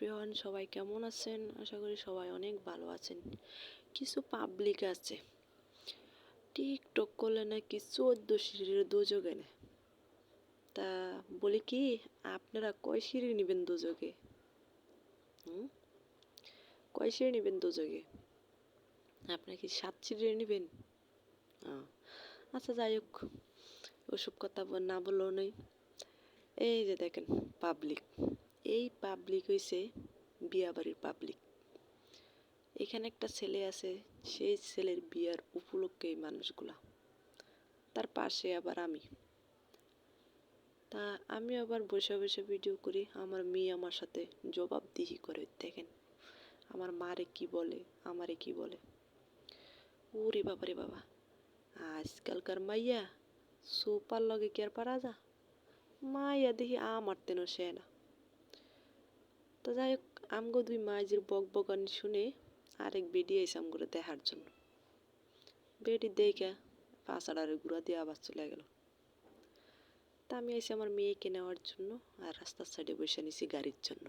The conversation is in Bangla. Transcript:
এভরিওয়ান, সবাই কেমন আছেন? আশা করি সবাই অনেক ভালো আছেন। কিছু পাবলিক আছে টিকটক করলে নাকি 14 সিঁড়ির দোজগে নেয়। তা বলি কি, আপনারা কয় সিঁড়ি নেবেন দোজগে? কয় সিঁড়ি নেবেন দোজগে? আপনারা কি 7 সিঁড়ি নেবেন? আচ্ছা, যাই হোক, ওসব কথা না বললেও নেই। এই যে দেখেন পাবলিক, এই পাবলিক হইছে বিয়াবাড়ির পাবলিক। এখানে একটা ছেলে আছে, সেই ছেলের বিয়ার উপলক্ষে এই মানুষগুলা, তার পাশে আবার আমি। তা আমি আবার বসে বসে ভিডিও করি, আমার মেয়ে আমার সাথে জবাবদিহি করে। দেখেন আমার মারে কি বলে, আমারে কি বলে। ওরে বাবা রে বাবা, আজকালকার মাইয়া সোপার লগে কি আর পারা যা, মাইয়া দেখি আমার তেন সে না। তো যাই হোক, আমগো দুই মাইজির বক বকানি শুনে আরেক বেডি এসে আমগুলো দেখার জন্য। বেডি দেখে পাঁচাডারে গুঁড়া দিয়ে আবার চলে গেল। তা আমি এসে আমার মেয়েকে নেওয়ার জন্য আর রাস্তার সাইডে বসে নিছি গাড়ির জন্য।